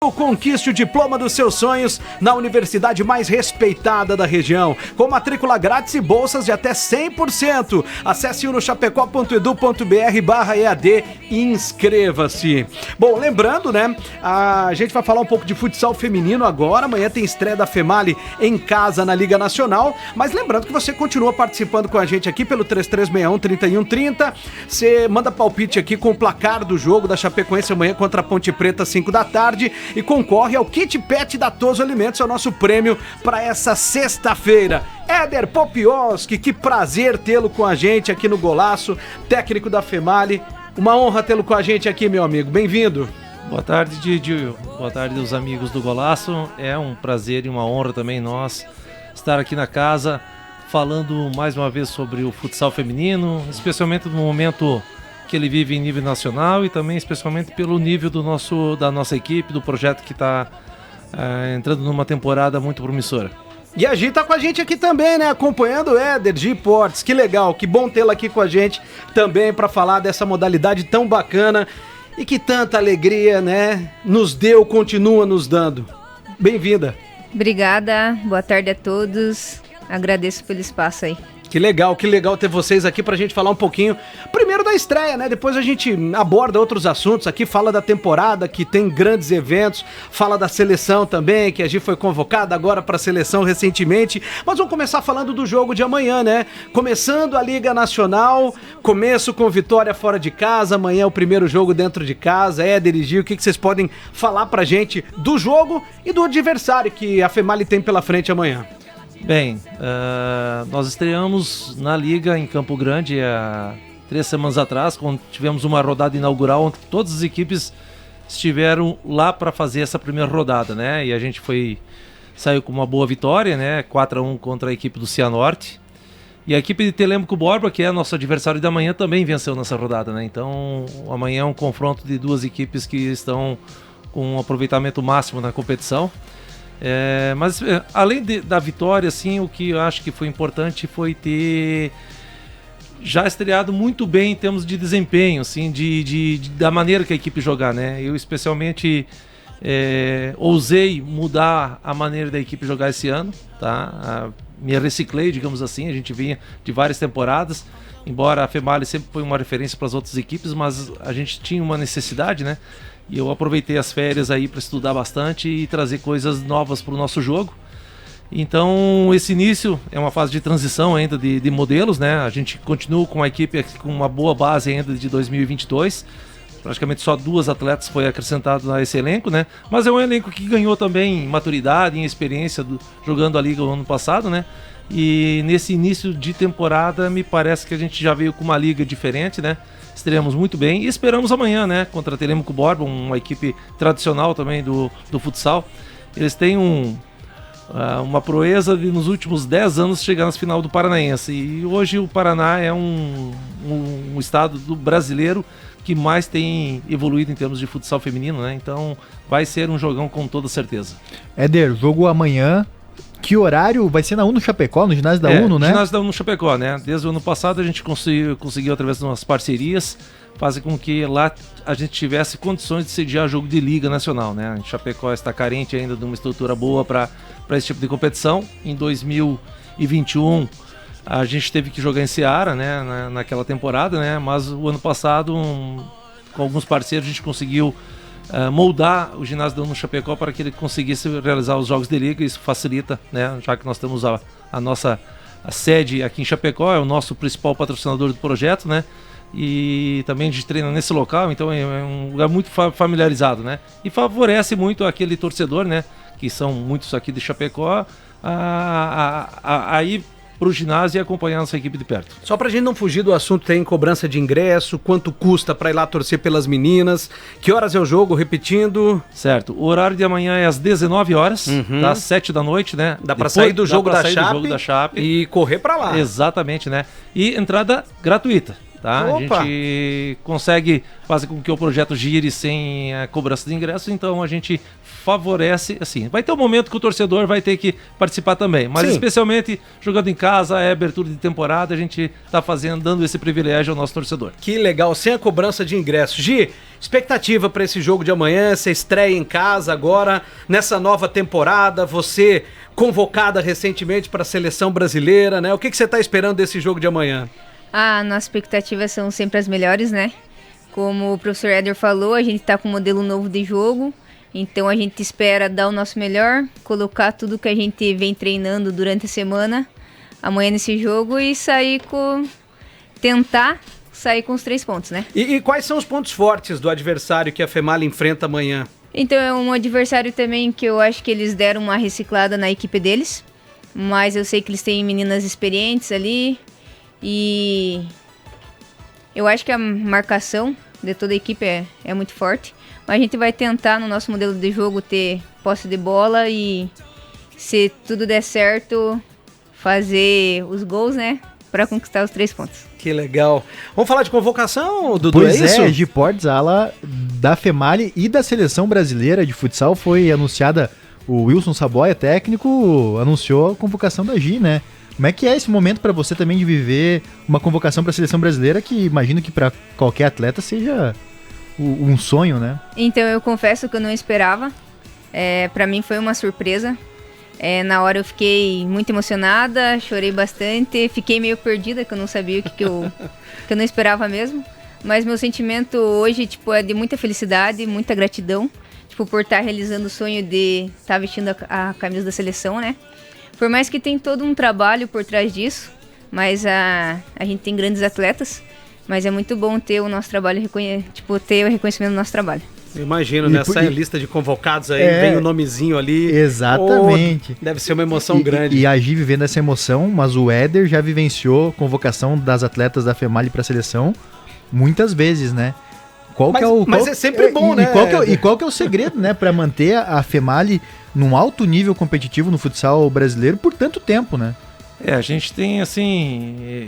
Conquiste o diploma dos seus sonhos na universidade mais respeitada da região, com matrícula grátis e bolsas de até 100%. Acesse unochapecó.edu.br/EAD e inscreva-se. Bom, lembrando, né, a gente vai falar um pouco de futsal feminino agora. Amanhã tem estreia da Female em casa na Liga Nacional, mas lembrando que você continua participando com a gente aqui pelo 3361-3130. Você manda palpite aqui com o placar do jogo da Chapecoense amanhã contra a Ponte Preta, 5 da tarde. E concorre ao Kit Pet da Toso Alimentos, é o nosso prêmio para essa sexta-feira. Éder Popioski, que prazer tê-lo com a gente aqui no Golaço, técnico da Female. Uma honra tê-lo com a gente aqui, meu amigo. Bem-vindo. Boa tarde, Didi. Boa tarde, os amigos do Golaço. É um prazer e uma honra também nós estar aqui na casa falando mais uma vez sobre o futsal feminino, especialmente no momento que ele vive em nível nacional e também especialmente pelo nível da nossa equipe, do projeto que está entrando numa temporada muito promissora. E a Gi tá com a gente aqui também, né? Acompanhando o Éder, Gi Portes. Que legal, que bom tê-la aqui com a gente também para falar dessa modalidade tão bacana e que tanta alegria, né? Nos deu, continua nos dando. Bem-vinda. Obrigada, boa tarde a todos. Agradeço pelo espaço aí. Que legal ter vocês aqui pra gente falar um pouquinho, primeiro da estreia, né? Depois a gente aborda outros assuntos aqui, fala da temporada, que tem grandes eventos, fala da seleção também, que a gente foi convocada agora pra seleção recentemente, mas vamos começar falando do jogo de amanhã, né? Começando a Liga Nacional, começo com vitória fora de casa, amanhã é o primeiro jogo dentro de casa. Éder e Gil, o que vocês podem falar pra gente do jogo e do adversário que a Female tem pela frente amanhã? Bem, nós estreamos na Liga em Campo Grande há 3 semanas atrás, quando tivemos uma rodada inaugural, onde todas as equipes estiveram lá para fazer essa primeira rodada, né? E a gente saiu com uma boa vitória, né? 4-1 contra a equipe do Cianorte. E a equipe de Telêmaco Borba, que é nosso adversário da manhã, também venceu nessa rodada, né? Então, amanhã é um confronto de duas equipes que estão com um aproveitamento máximo na competição. Mas além da vitória, assim, o que eu acho que foi importante foi ter já estreado muito bem em termos de desempenho, assim, da maneira que a equipe jogar, né? Eu especialmente ousei mudar a maneira da equipe jogar esse ano, tá? Me reciclei, digamos assim. A gente vinha de várias temporadas, embora a Female sempre foi uma referência para as outras equipes, mas a gente tinha uma necessidade, né? E eu aproveitei as férias aí para estudar bastante e trazer coisas novas para o nosso jogo. Então, esse início é uma fase de transição ainda de modelos, né? A gente continua com a equipe com uma boa base ainda de 2022. Praticamente só 2 atletas foi acrescentado a esse elenco, né? Mas é um elenco que ganhou também em maturidade, em experiência jogando a Liga o ano passado, né? E nesse início de temporada, me parece que a gente já veio com uma liga diferente, né? Estreamos muito bem e esperamos amanhã, né? Contra a Telêmaco Borba, uma equipe tradicional também do futsal. Eles têm uma proeza de nos últimos 10 anos chegar nas final do Paranaense. E hoje o Paraná é um estado do brasileiro que mais tem evoluído em termos de futsal feminino, né? Então vai ser um jogão com toda certeza. Éder, jogo amanhã. Que horário? Vai ser na Uno Chapecó, no ginásio da Uno, né? No ginásio da Uno Chapecó, né? Desde o ano passado a gente conseguiu através de umas parcerias, fazer com que lá a gente tivesse condições de sediar jogo de Liga Nacional, né? A Chapecó está carente ainda de uma estrutura boa para esse tipo de competição. Em 2021 a gente teve que jogar em Ceará, né? Naquela temporada, né? Mas o ano passado, com alguns parceiros, a gente conseguiu moldar o ginásio da Uno Chapecó para que ele conseguisse realizar os jogos de liga. Isso facilita, né? Já que nós temos a nossa sede aqui em Chapecó, é o nosso principal patrocinador do projeto, né? E também a gente treina nesse local, então é um lugar muito familiarizado, né? E favorece muito aquele torcedor, né? Que são muitos aqui de Chapecó, a ir pro ginásio e acompanhar a nossa equipe de perto. Só pra gente não fugir do assunto, tem cobrança de ingresso, quanto custa pra ir lá torcer pelas meninas, que horas é o jogo, repetindo? Certo, o horário de amanhã é às 19 horas, das 7 da noite, né? Dá pra sair do jogo da Chape e e correr pra lá. Exatamente, né? E entrada gratuita. Tá? Opa! A gente consegue fazer com que o projeto gire sem a cobrança de ingresso, então a gente favorece, assim, vai ter um momento que o torcedor vai ter que participar também, mas Sim. especialmente jogando em casa, é abertura de temporada, a gente tá dando esse privilégio ao nosso torcedor. Que legal, sem a cobrança de ingresso. Gi, expectativa para esse jogo de amanhã, você estreia em casa agora, nessa nova temporada, você convocada recentemente para a seleção brasileira, né? O que você tá esperando desse jogo de amanhã? Nossas expectativas são sempre as melhores, né? Como o professor Éder falou, a gente tá com um modelo novo de jogo, então a gente espera dar o nosso melhor, colocar tudo que a gente vem treinando durante a semana, amanhã nesse jogo e tentar sair com os 3 pontos, né? E quais são os pontos fortes do adversário que a Femal enfrenta amanhã? Então é um adversário também que eu acho que eles deram uma reciclada na equipe deles, mas eu sei que eles têm meninas experientes ali e eu acho que a marcação de toda a equipe é muito forte, mas a gente vai tentar no nosso modelo de jogo ter posse de bola e se tudo der certo fazer os gols, né, para conquistar os 3 pontos. Que legal. Vamos falar de convocação, Dudu, Pois é isso? Gi Portes, a ala da Female e da Seleção Brasileira de Futsal foi anunciada, o Wilson Saboia, técnico, anunciou a convocação da Gi, né? Como é que é esse momento para você também de viver uma convocação para a Seleção Brasileira, que imagino que para qualquer atleta seja um sonho, né? Então eu confesso que eu não esperava, para mim foi uma surpresa. Na hora eu fiquei muito emocionada, chorei bastante, fiquei meio perdida, que eu não sabia que eu não esperava mesmo. Mas meu sentimento hoje, é de muita felicidade, muita gratidão, por estar realizando o sonho de estar vestindo a camisa da seleção, né? Por mais que tem todo um trabalho por trás disso, mas a gente tem grandes atletas, mas é muito bom ter o nosso trabalho, ter o reconhecimento do nosso trabalho. Eu imagino, nessa lista de convocados aí, vem o nomezinho ali. Exatamente. Deve ser uma emoção grande. E a Gi vivendo essa emoção, mas o Éder já vivenciou convocação das atletas da Female para a seleção muitas vezes, né? Mas é sempre bom, né? Qual que é o segredo, né, para manter a Female num alto nível competitivo no futsal brasileiro por tanto tempo, né? A gente tem, assim,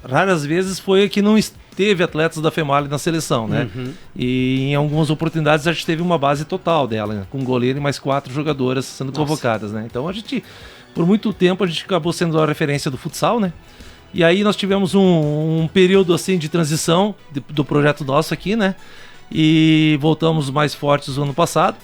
raras vezes foi que não teve atletas da Female na seleção, né? Uhum. E em algumas oportunidades a gente teve uma base total dela, né? Com goleiro e mais 4 jogadoras sendo convocadas, né? Então a gente, por muito tempo, a gente acabou sendo a referência do futsal, né? E aí nós tivemos um período, assim, de transição do projeto nosso aqui, né? E voltamos mais fortes no ano passado.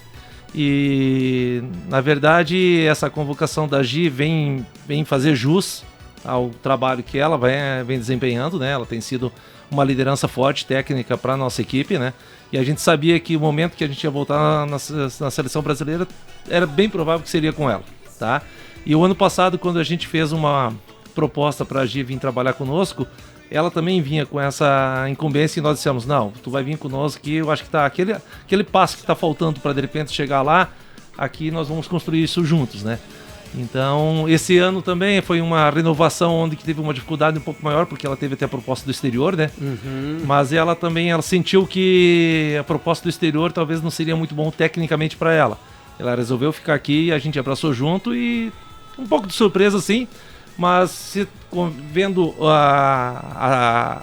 E, na verdade, essa convocação da Gi vem fazer jus ao trabalho que ela vem desempenhando, né? Ela tem sido uma liderança forte, técnica para a nossa equipe, né? E a gente sabia que o momento que a gente ia voltar na seleção brasileira era bem provável que seria com ela, tá? E o ano passado, quando a gente fez uma proposta para a Gi vir trabalhar conosco, ela também vinha com essa incumbência e nós dissemos, não, tu vai vir conosco que eu acho que tá aquele passo que tá faltando para de repente chegar lá, aqui nós vamos construir isso juntos, né? Então, esse ano também foi uma renovação onde que teve uma dificuldade um pouco maior, porque ela teve até a proposta do exterior, né? Uhum. Mas ela sentiu que a proposta do exterior talvez não seria muito bom tecnicamente para ela. Ela resolveu ficar aqui, a gente abraçou junto e um pouco de surpresa, sim, mas vendo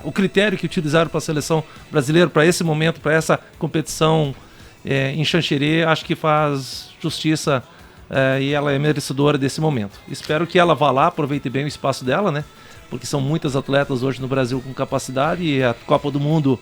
o critério que utilizaram para a seleção brasileira, para esse momento, para essa competição em Xanxerê, acho que faz justiça e ela é merecedora desse momento. Espero que ela vá lá, aproveite bem o espaço dela, né? Porque são muitas atletas hoje no Brasil com capacidade e a Copa do Mundo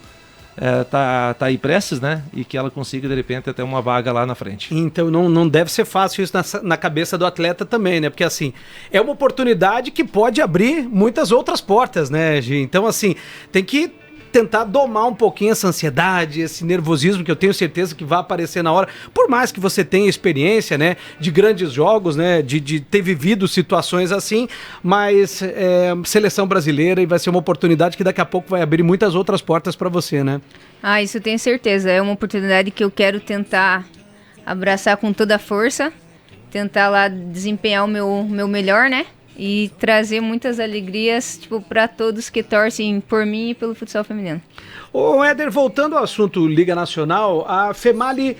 tá aí prestes, né? E que ela consiga, de repente, até uma vaga lá na frente. Então não deve ser fácil isso na cabeça do atleta também, né? Porque, assim, é uma oportunidade que pode abrir muitas outras portas, né, Gi? Então, assim, tem que tentar domar um pouquinho essa ansiedade, esse nervosismo que eu tenho certeza que vai aparecer na hora, por mais que você tenha experiência, né, de grandes jogos, né, de ter vivido situações assim, mas seleção brasileira e vai ser uma oportunidade que daqui a pouco vai abrir muitas outras portas para você, né? Isso eu tenho certeza, é uma oportunidade que eu quero tentar abraçar com toda a força, tentar lá desempenhar o meu melhor, né? E trazer muitas alegrias, para todos que torcem por mim e pelo futsal feminino. Ô Éder, voltando ao assunto Liga Nacional, a Female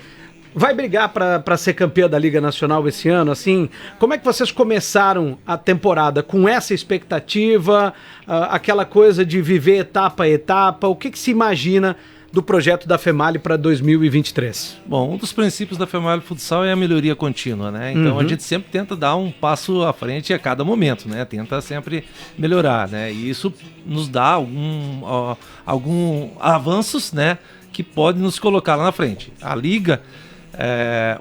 Vai brigar para ser campeã da Liga Nacional esse ano, assim? Como é que vocês começaram a temporada? Com essa expectativa, aquela coisa de viver etapa a etapa? O que se imagina do projeto da FEMALI para 2023? Bom, um dos princípios da FEMALI Futsal é a melhoria contínua, né? Então a gente sempre tenta dar um passo à frente a cada momento, né? Tenta sempre melhorar, né? E isso nos dá algum avanços, né? Que pode nos colocar lá na frente. A Liga...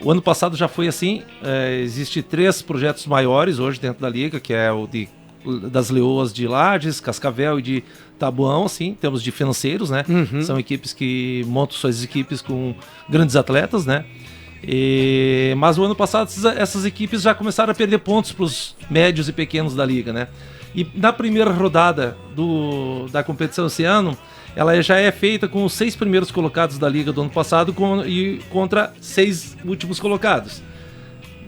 o ano passado já foi assim, existe 3 projetos maiores hoje dentro da Liga, que é o das Leoas de Lages, Cascavel e de Tabuão, assim, em termos de financeiros, né? São equipes que montam suas equipes com grandes atletas, né? Mas o ano passado essas equipes já começaram a perder pontos para os médios e pequenos da Liga, né? E na primeira rodada da competição esse ano, ela já é feita com os 6 primeiros colocados da Liga do ano passado e contra 6 últimos colocados.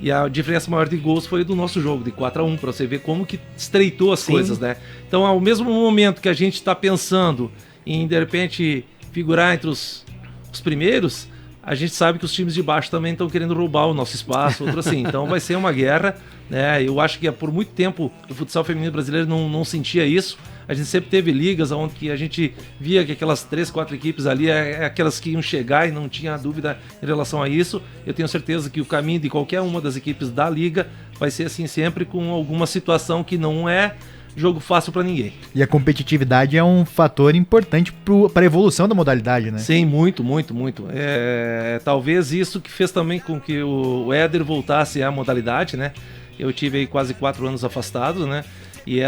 E a diferença maior de gols foi do nosso jogo, de 4-1, para você ver como que estreitou as coisas, né? Então, ao mesmo momento que a gente está pensando em, de repente, figurar entre os primeiros, a gente sabe que os times de baixo também estão querendo roubar o nosso espaço, outro assim. Então, vai ser uma guerra, né? Eu acho que por muito tempo o futsal feminino brasileiro não sentia isso. A gente sempre teve ligas onde a gente via que aquelas 3, 4 equipes ali é aquelas que iam chegar e não tinha dúvida em relação a isso. Eu tenho certeza que o caminho de qualquer uma das equipes da liga vai ser assim sempre, com alguma situação que não é jogo fácil para ninguém. E a competitividade é um fator importante para a evolução da modalidade, né? Sim, muito, muito, muito. Talvez isso que fez também com que o Éder voltasse à modalidade, né? Eu tive aí quase 4 anos afastado, né? E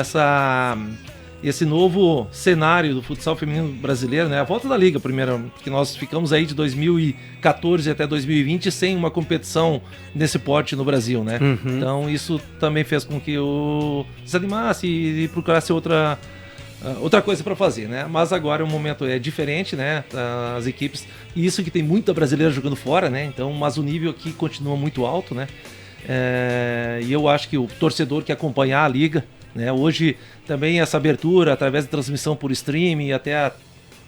esse novo cenário do futsal feminino brasileiro, né? A volta da Liga, primeiro, porque nós ficamos aí de 2014 até 2020 sem uma competição nesse porte no Brasil, né? Então isso também fez com que eu desanimasse e procurasse outra coisa para fazer, né? Mas agora o momento é diferente, né? As equipes, e isso que tem muita brasileira jogando fora, né? Então, mas o nível aqui continua muito alto, né? E eu acho que o torcedor que acompanhar a Liga, né? Hoje também essa abertura através de transmissão por streaming e até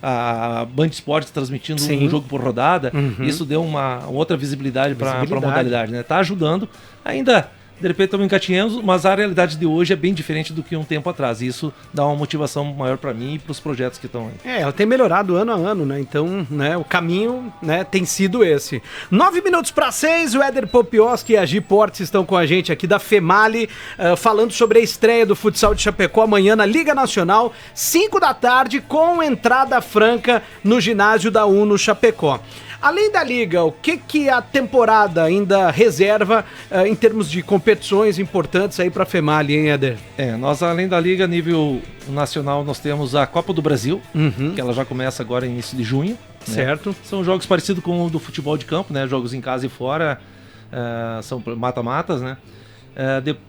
a Band Esportes transmitindo um jogo por rodada, isso deu uma outra visibilidade para a modalidade, né? Tá ajudando, ainda de repente estamos engatinhando, mas a realidade de hoje é bem diferente do que um tempo atrás, e isso dá uma motivação maior para mim e para os projetos que estão aí. Ela tem melhorado ano a ano, né? Então, né, o caminho, né, tem sido esse. 9 minutos para 6, o Éder Popioski e a Gi Portes estão com a gente aqui da FEMALI, falando sobre a estreia do futsal de Chapecó amanhã na Liga Nacional, 5 da tarde, com entrada franca no ginásio da UNO Chapecó. Além da Liga, o que a temporada ainda reserva em termos de competições importantes aí para a FEMALI, hein, Éder? Nós, além da Liga, a nível nacional, nós temos a Copa do Brasil, que ela já começa agora em início de junho. Certo. Né? São jogos parecidos com o do futebol de campo, né? Jogos em casa e fora, são mata-matas, né?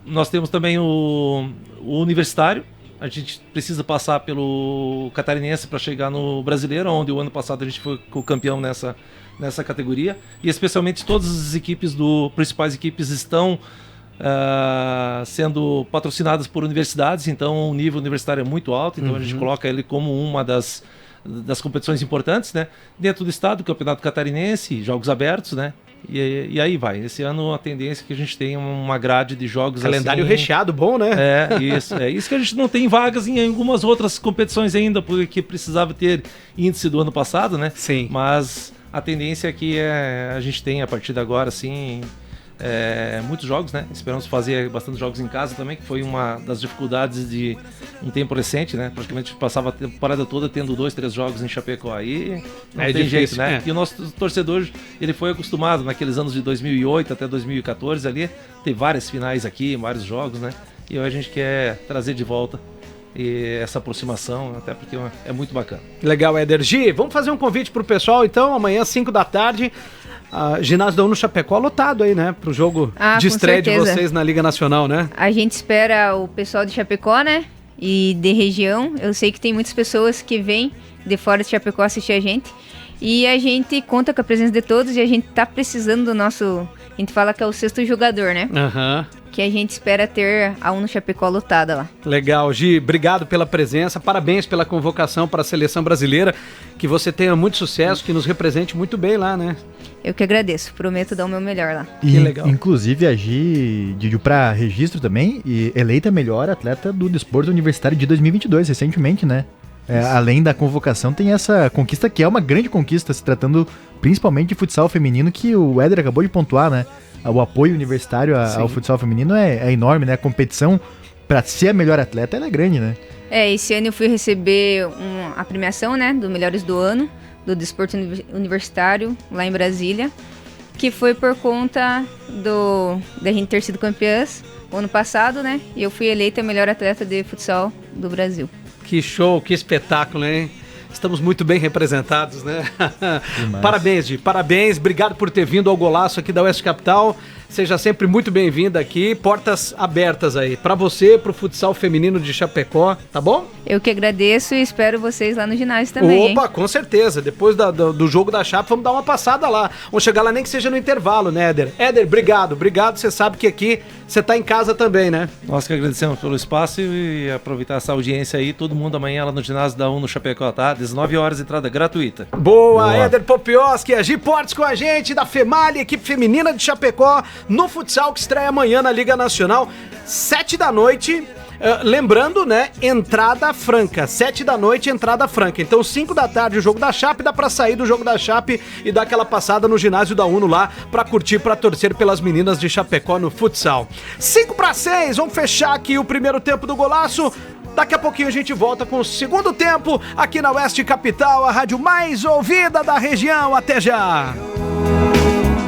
Nós temos também o Universitário. A gente precisa passar pelo Catarinense para chegar no Brasileiro, onde o ano passado a gente foi o campeão nessa categoria. E especialmente todas as equipes principais equipes estão sendo patrocinadas por universidades, então o nível universitário é muito alto, então a gente coloca ele como uma das competições importantes, né? Dentro do estado, o Campeonato Catarinense, Jogos Abertos, né? E aí vai. Esse ano a tendência é que a gente tenha uma grade de jogos calendário assim, recheado, bom, né? É isso que a gente não tem vagas em algumas outras competições ainda, porque precisava ter índice do ano passado, né? Sim. Mas a tendência é que a gente tenha a partir de agora, assim, muitos jogos, né? Esperamos fazer bastante jogos em casa também, que foi uma das dificuldades de um tempo recente, né? Praticamente passava a temporada toda tendo 2, 3 jogos em Chapecó. Aí não tem jeito, né? E o nosso torcedor, ele foi acostumado naqueles anos de 2008 até 2014 ali, ter várias finais aqui, vários jogos, né? E hoje a gente quer trazer de volta essa aproximação, até porque é muito bacana. Legal, Éder. Gi, vamos fazer um convite pro pessoal, então, amanhã, 5 da tarde, ginásio da UNO Chapecó lotado aí, né? Pro jogo de estreia de vocês na Liga Nacional, né? A gente espera o pessoal de Chapecó, né? E de região. Eu sei que tem muitas pessoas que vêm de fora de Chapecó assistir a gente. E a gente conta com a presença de todos e a gente tá precisando do nosso... A gente fala que é o 6º jogador, né? que a gente espera ter a Uno Chapecó lotada lá. Legal, Gi, obrigado pela presença, parabéns pela convocação para a seleção brasileira, que você tenha muito sucesso, que nos represente muito bem lá, né? Eu que agradeço, prometo dar o meu melhor lá. Que legal. Inclusive a Gi, para registro também, e eleita melhor atleta do desporto universitário de 2022, recentemente, né? Além da convocação, tem essa conquista que é uma grande conquista, se tratando principalmente de futsal feminino, que o Éder acabou de pontuar, né? O apoio universitário ao futsal feminino é enorme, né? A competição para ser a melhor atleta ela é grande, né? Esse ano eu fui receber a premiação, né, do Melhores do Ano, do Desporto Universitário, lá em Brasília, que foi por conta da gente ter sido campeãs o ano passado, né? E eu fui eleita a melhor atleta de futsal do Brasil. Que show, que espetáculo, hein? Estamos muito bem representados, né? Parabéns, Gi, parabéns. Obrigado por ter vindo ao Golaço aqui da Oeste Capital. Seja sempre muito bem-vinda aqui. Portas abertas aí. Pra você, pro futsal feminino de Chapecó, tá bom? Eu que agradeço e espero vocês lá no ginásio também. Opa, com certeza. Depois do jogo da Chape, vamos dar uma passada lá. Vamos chegar lá nem que seja no intervalo, né, Éder? Éder, obrigado. Obrigado. Você sabe que aqui você tá em casa também, né? Nós que agradecemos pelo espaço e aproveitar essa audiência aí. Todo mundo amanhã lá no ginásio da Uno Chapecó, tá? 19 horas, entrada gratuita. Boa. Éder Popioski, a Gi Portes com a gente, da FEMALI, equipe feminina de Chapecó, no futsal que estreia amanhã na Liga Nacional, 7 da noite. Lembrando, né, entrada franca, 7 da noite, entrada franca. Então 5 da tarde o jogo da Chape, dá pra sair do jogo da Chape e dar aquela passada no ginásio da Uno lá pra curtir, pra torcer pelas meninas de Chapecó no futsal. 5-6, vamos fechar aqui o primeiro tempo do Golaço. Daqui a pouquinho a gente volta com o segundo tempo aqui na Oeste Capital, a rádio mais ouvida da região. Até já!